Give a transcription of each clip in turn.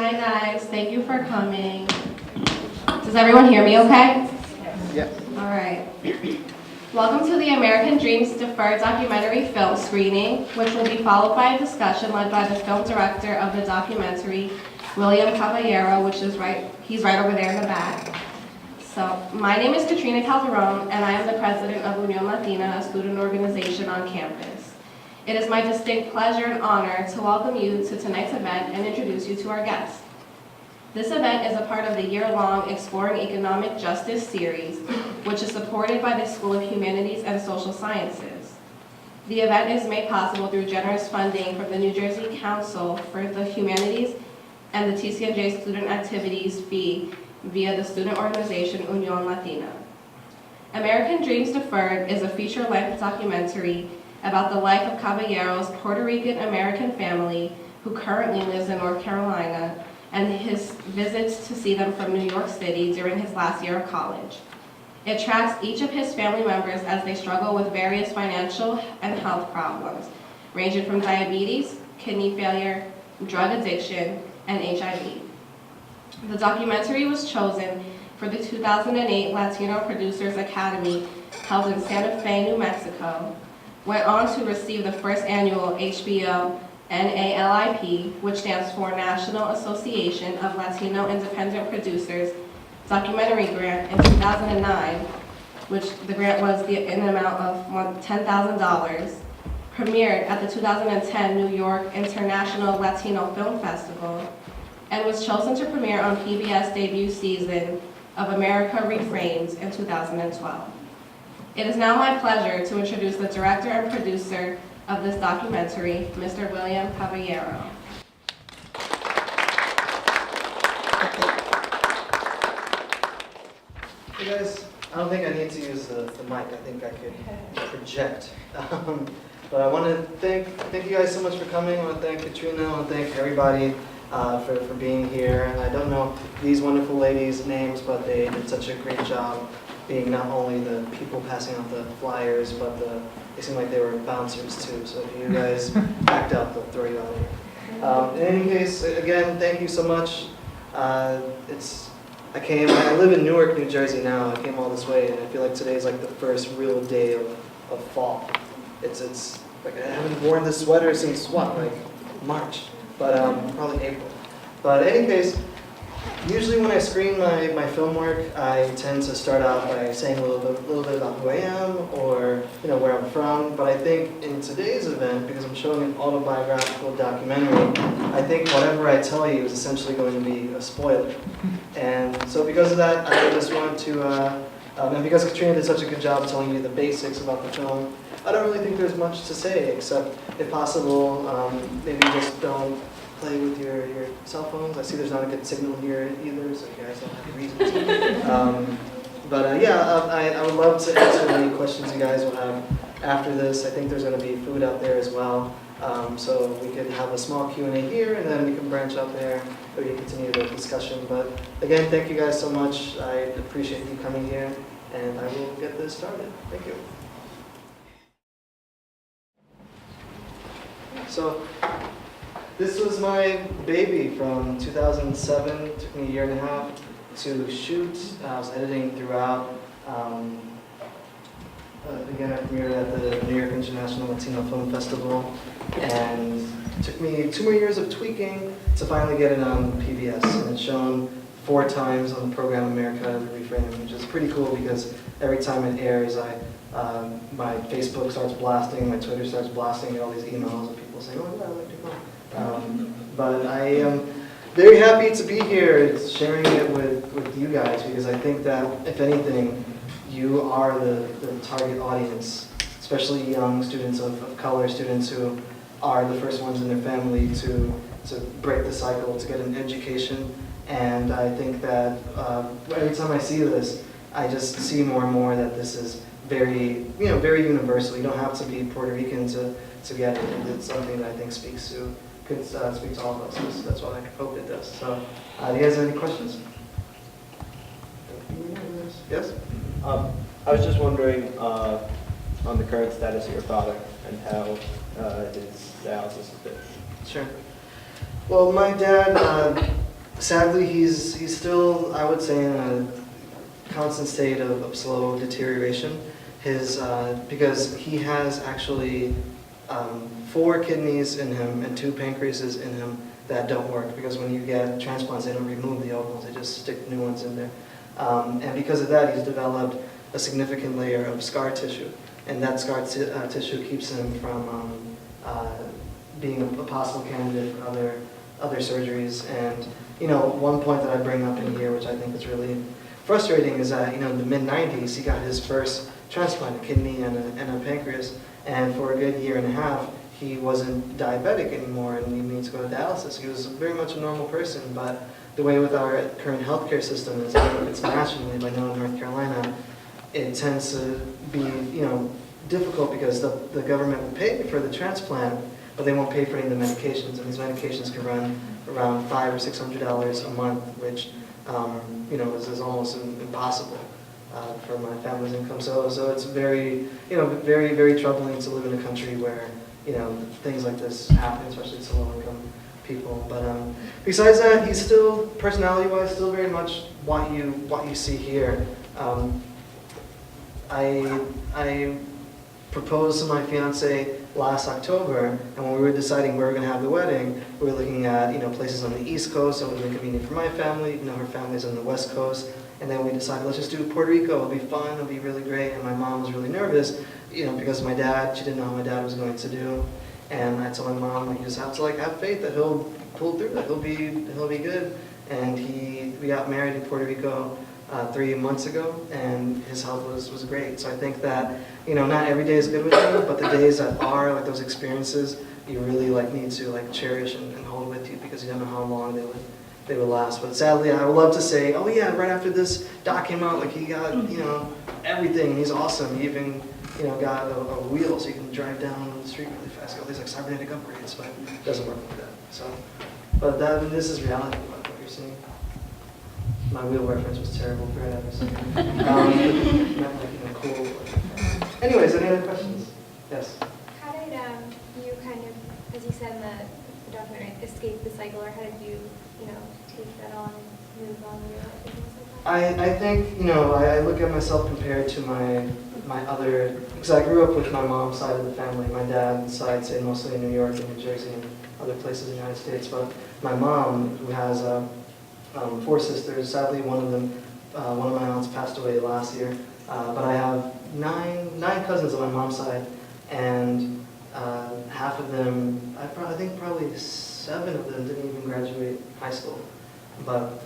Hi guys, thank you for coming. Does everyone hear me okay? Yes. All right. Welcome to the American Dreams Deferred documentary film screening, which will be followed by a discussion led by the film director of the documentary, William Caballero, he's right over there in the back. So, my name is Katrina Calderon, and I am the president of Unión Latina, a student organization on campus. It is my distinct pleasure and honor to welcome you to tonight's event and introduce you to our guests. This event is a part of the year-long Exploring Economic Justice series, which is supported by the School of Humanities and Social Sciences. The event is made possible through generous funding from the New Jersey Council for the Humanities and the TCNJ Student Activities fee via the student organization Unión Latina. American Dreams Deferred is a feature-length documentary about the life of Caballero's Puerto Rican-American family who currently lives in North Carolina and his visits to see them from New York City during his last year of college. It tracks each of his family members as they struggle with various financial and health problems, ranging from diabetes, kidney failure, drug addiction, and HIV. The documentary was chosen for the 2008 Latino Producers Academy held in Santa Fe, New Mexico, went on to receive the first annual HBO NALIP, which stands for National Association of Latino Independent Producers, documentary grant in 2009, which the grant was in an amount of $10,000, premiered at the 2010 New York International Latino Film Festival, and was chosen to premiere on PBS debut season of America Reframes in 2012. It is now my pleasure to introduce the director and producer of this documentary, Mr. William Caballero. Hey guys, I don't think I need to use the mic. I think I could project. But I want to thank you guys so much for coming. I want to thank Katrina. I want to thank everybody for being here. And I don't know these wonderful ladies' names, but they did such a great job being not only the people passing out the flyers, but they seemed like they were bouncers too. So if you guys act up, they'll throw you out. In any case, again, thank you so much. I live in Newark, New Jersey now. I came all this way, and I feel like today's like the first real day of fall. It's like I haven't worn this sweater since what, like March, but probably April. But in any case, usually when I screen my film work, I tend to start out by saying a little bit about who I am or where I'm from. But I think in today's event, because I'm showing an autobiographical documentary, I think whatever I tell you is essentially going to be a spoiler. And so because of that, I just want to, and because Katrina did such a good job telling you the basics about the film, I don't really think there's much to say except, if possible, maybe just don't play with your cell phones. I see there's not a good signal here either, so you guys don't have reason to. I would love to answer any questions you guys will have after this. I think there's going to be food out there as well, so we could have a small Q&A here, and then we can branch out there, or you continue the discussion. But again, thank you guys so much. I appreciate you coming here, and I will get this started. Thank you. So, this was my baby from 2007. It took me a year and a half to shoot. I was editing throughout. Again, I premiered at the New York International Latino Film Festival, and it took me 2 more years of tweaking to finally get it on PBS. And it's shown 4 times on the program America Reframed, which is pretty cool because every time it airs, my Facebook starts blasting, my Twitter starts blasting, I get all these emails of people saying, "Oh yeah, I like your film." But I am very happy to be here sharing it with you guys, because I think that, if anything, you are the target audience, especially young students of color, students who are the first ones in their family to break the cycle, to get an education. And I think that every time I see this, I just see more and more that this is very universal. You don't have to be Puerto Rican to get it. It's something that I think could speak to all of us. That's what I hope it does. So, do you guys have any questions? Yes? I was just wondering on the current status of your father and how his dialysis has been. Sure. Well, my dad sadly, he's still, I would say, in a constant state of slow deterioration. Because he has actually 4 kidneys in him and 2 pancreases in him that don't work, because when you get transplants, they don't remove the old ones, they just stick new ones in there. And because of that, he's developed a significant layer of scar tissue, and that scar tissue keeps him from being a possible candidate for other surgeries. And one point that I bring up in here, which I think is really frustrating, is that in the mid-90s, he got his first transplant, a kidney and a pancreas, and for a good year and a half, he wasn't diabetic anymore, and he needs to go to dialysis. He was very much a normal person, but the way with our current healthcare system is, it's nationally, but now in North Carolina, it tends to be, difficult, because the government will pay for the transplant, but they won't pay for any of the medications, and these medications can run around $500 or $600 a month, which is almost impossible for my family's income. So it's very, very, very troubling to live in a country where things like this happen, especially to low-income people. But besides that, he's still, personality-wise, still very much what you see here. I proposed to my fiance last October, and when we were deciding where we were going to have the wedding, we were looking at places on the East Coast, so it was really convenient for my family. Her family's on the West Coast, and then we decided, let's just do Puerto Rico. It'll be fun. It'll be really great. And my mom was really nervous, because of my dad. She didn't know how my dad was going to do, and I told my mom, you just have to have faith that he'll pull through, that he'll be good. And we got married in Puerto Rico 3 months ago, and his health was great. So I think that not every day is good with him, but the days that are those experiences, you really need to cherish and hold with you, because you don't know how long they would last. But sadly, I would love to say, oh yeah, right after this doc came out, he got everything. He's awesome. He even got a wheel so you can drive down the street really fast. Got these cybernetic upgrades, but it doesn't work like that. So, but this is reality. What you're seeing. My wheel reference was terrible for it. Not cool. Anyways, any other questions? Yes. How did you kind of, as you said in the documentary, escape the cycle, or how did you, take that on and move on in your life and things like that? I think, I look at myself compared to my other, because I grew up with my mom's side of the family. My dad's side stayed mostly in New York and New Jersey and other places in the United States. But my mom, who has 4 sisters, sadly one of my aunts passed away last year. But I have nine cousins on my mom's side, and half of them, I think probably 7 of them didn't even graduate high school. But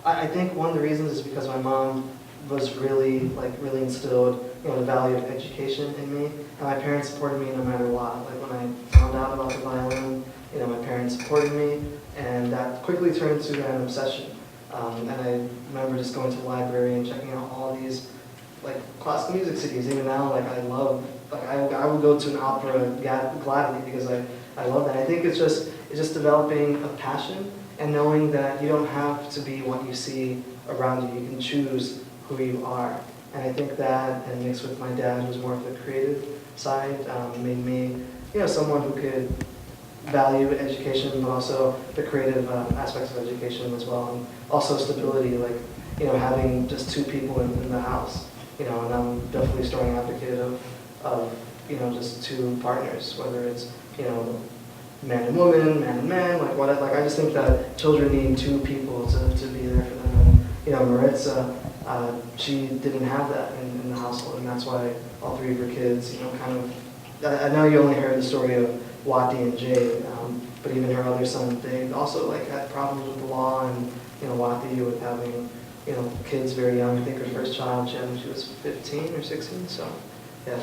I think one of the reasons is because my mom was really instilled, the value of education in me, and my parents supported me no matter what. When I found out about the violin, my parents supported me, and that quickly turned into an obsession. And I remember just going to the library and checking out all these classical music CDs. Even now, I love, I would go to an opera gladly, because I love that. I think it's just developing a passion and knowing that you don't have to be what you see around you. You can choose who you are. And I think that, and mixed with my dad, who's more of the creative side, made me, someone who could value education, but also the creative aspects of education as well, and also stability, having just 2 people in the house, and I'm definitely a strong advocate of just 2 partners, whether it's, man and woman, man and man, I just think that children need 2 people to be there for them. And, Maritza, she didn't have that in the household, and that's why all 3 of her kids, I know you only heard the story of Wati and Jade, but even her other son, they also had problems with the law, and Wati with having kids very young. I think her first child she had when she was 15 or 16. So yeah,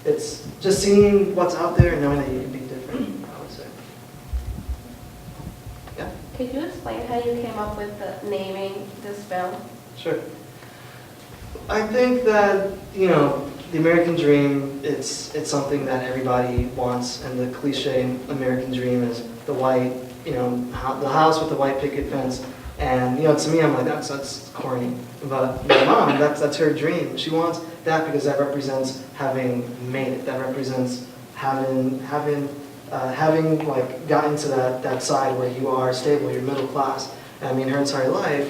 it's just seeing what's out there and knowing that you can be different, I would say. Yeah. Could you explain how you came up with naming this film? Sure. I think that the American dream, it's something that everybody wants, and the cliche American dream is the white, the house with the white picket fence. And to me, I'm like, that's corny. But my mom, that's her dream. She wants that because that represents having made it. That represents having gotten to that side where you are stable, you're middle class. I mean, her entire life,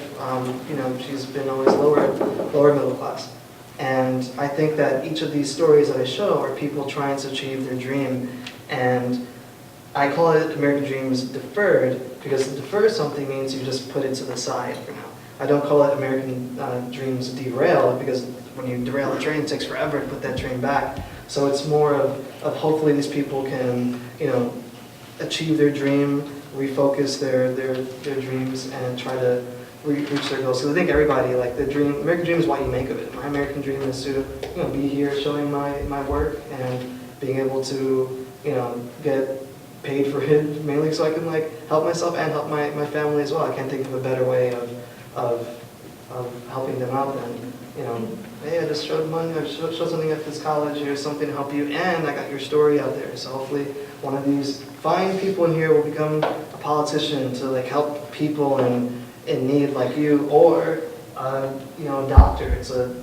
she's been always lower middle class. And I think that each of these stories that I show are people trying to achieve their dream. And I call it American Dreams Deferred, because to defer something means you just put it to the side for now. I don't call it American Dreams Derailed, because when you derail a train, it takes forever to put that train back. So it's more of hopefully these people can, achieve their dream, refocus their dreams, and try to reach their goals. Because I think everybody, like American Dream is what you make of it. My American Dream is to, be here showing my work and being able to, get paid for it, mainly so I can help myself and help my family as well. I can't think of a better way of helping them out than, hey, I just showed money, I showed something at this college, here's something to help you, and I got your story out there. So hopefully one of these fine people in here will become a politician to help people in need like you, or a doctor to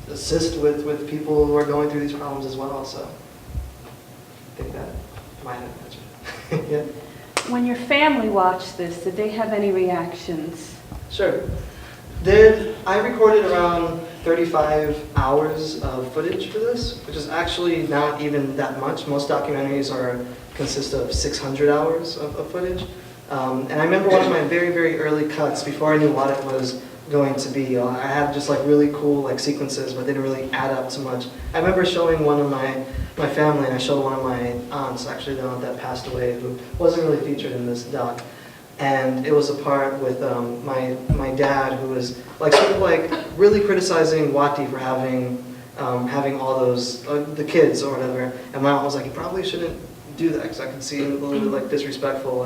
assist with people who are going through these problems as well. So I think that might have answered. Yeah. When your family watched this, did they have any reactions? Sure. I recorded around 35 hours of footage for this, which is actually not even that much. Most documentaries consist of 600 hours of footage. And I remember one of my very, very early cuts, before I knew what it was going to be. I had just really cool sequences, but they didn't really add up to much. I remember showing one of my family, and I showed one of my aunts, actually the aunt that passed away, who wasn't really featured in this doc. And it was a part with my dad, who was really criticizing Wati for having all those the kids or whatever. And my aunt was like, you probably shouldn't do that, because I could see it a little bit disrespectful,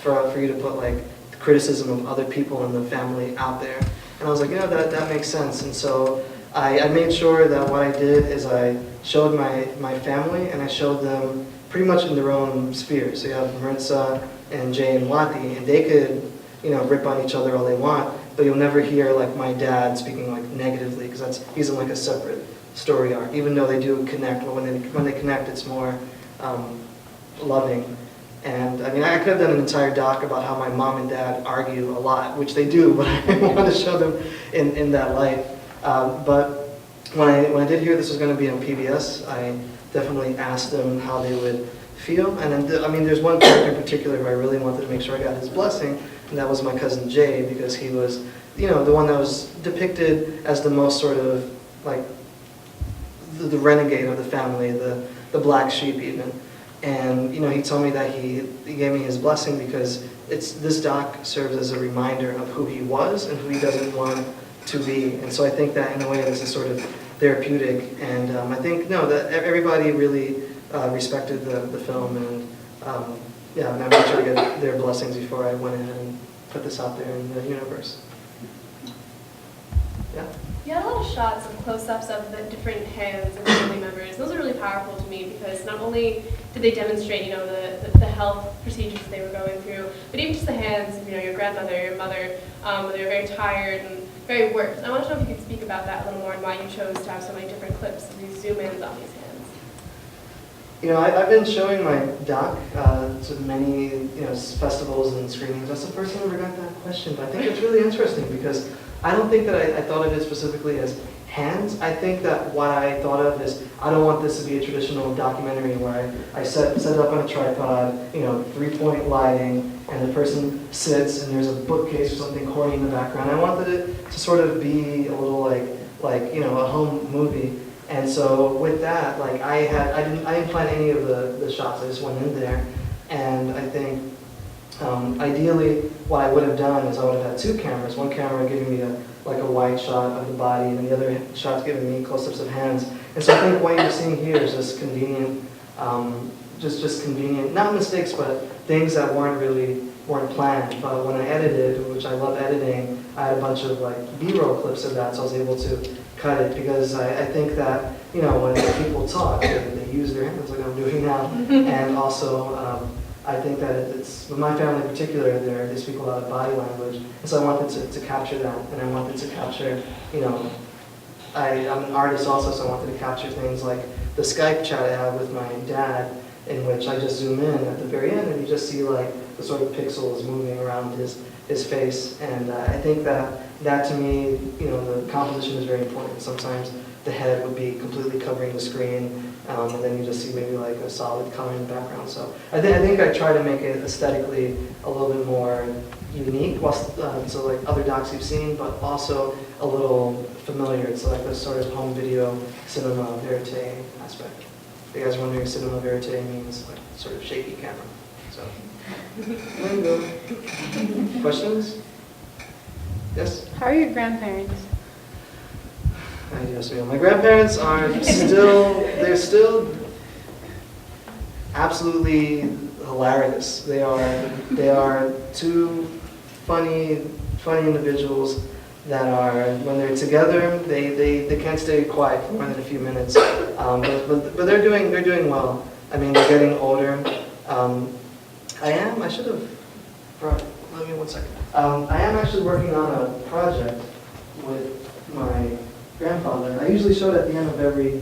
for you to put criticism of other people in the family out there. And I was like, that makes sense. And so I made sure that what I did is I showed my family, and I showed them pretty much in their own sphere. So you have Maritza and Jay and Wati, and they could, rip on each other all they want, but you'll never hear my dad speaking negatively, because he's in a separate story arc. Even though they do connect, but when they connect, it's more loving. And I mean, I could have done an entire doc about how my mom and dad argue a lot, which they do, but I didn't want to show them in that light. But when I did hear this was going to be on PBS, I definitely asked them how they would feel. And then, there's one character in particular who I really wanted to make sure I got his blessing, and that was my cousin Jay, because he was, the one that was depicted as the most sort of the renegade of the family, the black sheep even. And he told me that he gave me his blessing because this doc serves as a reminder of who he was and who he doesn't want to be. And so I think that in a way this is sort of therapeutic. And I think that everybody really respected the film, and I made sure to get their blessings before I went ahead and put this out there in the universe. Yeah. You had a lot of shots of close-ups of the different hands of family members. Those are really powerful to me, because not only did they demonstrate, the health procedures they were going through, but even just the hands of, your grandmother, your mother, when they were very tired and very worked. I want to know if you could speak about that a little more, and why you chose to have so many different clips of these zoom-ins on these hands. I've been showing my doc to many, festivals and screenings. That's the first time I ever got that question, but I think it's really interesting, because I don't think that I thought of it specifically as hands. I think that what I thought of is, I don't want this to be a traditional documentary where I set it up on a tripod, 3-point lighting, and the person sits and there's a bookcase or something corny in the background. I wanted it to sort of be a little a home movie. And so with that, I didn't plan any of the shots. I just went in there, and I think ideally what I would have done is I would have had two cameras. One camera giving me a wide shot of the body, and the other shot's giving me close-ups of hands. And so I think what you're seeing here is just convenient, just convenient, not mistakes, but things that weren't planned. But when I edited, which I love editing, I had a bunch of B-roll clips of that, so I was able to cut it, because I think that when people talk, they use their hands like I'm doing now, and also I think that it's, with my family in particular, they speak a lot of body language, and so I wanted to capture that, and I wanted to capture, I'm an artist also, so I wanted to capture things like the Skype chat I had with my dad, in which I just zoom in at the very end and you just see like the sort of pixels moving around his face. And I think that to me, you know, the composition is very important. Sometimes the head would be completely covering the screen, and then you just see maybe like a solid color in the background. So I think I try to make it aesthetically a little bit more unique, so like other docs you've seen, but also a little familiar. It's like a sort of home video cinema verite aspect. If you guys are wondering, cinema verite means like sort of shaky camera. So there you go. Questions? Yes? How are your grandparents? Yes, ma'am. My grandparents are they're still absolutely hilarious. They are two funny individuals that are, when they're together, they can't stay quiet for more than a few minutes. But they're doing well. I mean, they're getting older. I should have brought, let me 1 second. I am actually working on a project with my grandfather. I usually show it at the end of every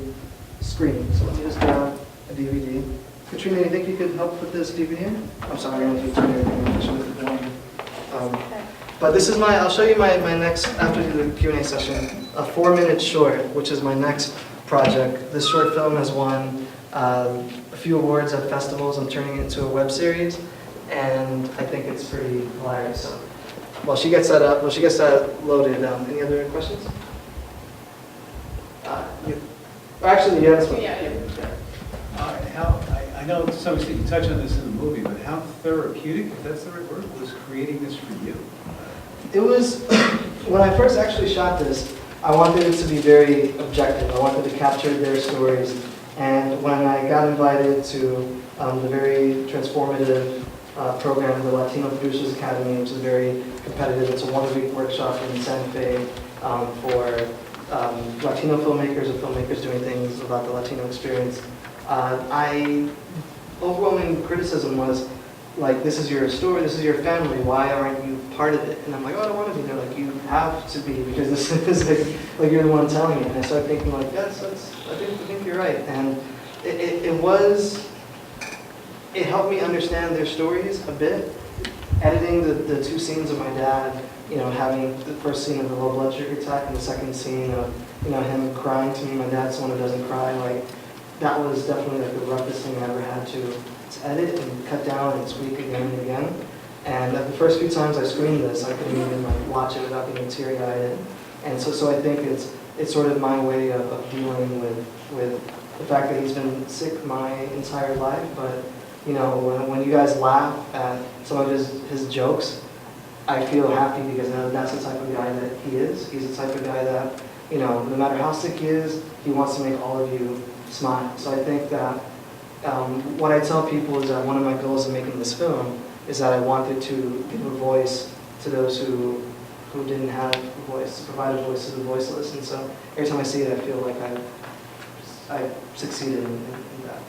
screening. So let me just grab a DVD. Katrina, you think you could help with this DVD? I'm sorry, I don't need to turn everything. I should have warned. But this is I'll show you my next, after the Q&A session, a 4-minute short, which is my next project. This short film has won a few awards at festivals. I'm turning it into a web series, and I think it's pretty hilarious. So while she gets that up, loaded, any other questions? Actually, yes. Yeah. I know to some extent you touch on this in the movie, but how therapeutic, if that's the right word, was creating this for you? It was, when I first actually shot this, I wanted it to be very objective. I wanted to capture their stories. And when I got invited to the very transformative program, the Latino Producers Academy, which is very competitive, it's a 1-week workshop in Santa Fe for Latino filmmakers or filmmakers doing things about the Latino experience. Overwhelming criticism was like, this is your story, this is your family, why aren't you part of it? And I'm like, oh, I don't want to be there. Like, you have to be, because this is like you're the one telling it. And I started thinking like, yes, I think you're right. And it helped me understand their stories a bit. Editing the 2 scenes of my dad, you know, having the first scene of the low blood sugar attack and the second scene of, you know, him crying to me. My dad's someone who doesn't cry. Like, that was definitely like the roughest thing I ever had to edit and cut down and tweak again and again. And the first few times I screened this, I couldn't even like watch it without getting teary-eyed. And so I think it's sort of my way of dealing with the fact that he's been sick my entire life. But you know, when you guys laugh at some of his jokes, I feel happy because that's the type of guy that he is. He's the type of guy that, you know, no matter how sick he is, he wants to make all of you smile. So I think that what I tell people is that one of my goals in making this film is that I wanted to give a voice to those who didn't have a voice, to provide a voice to the voiceless. And so every time I see it, I feel like I've succeeded in that.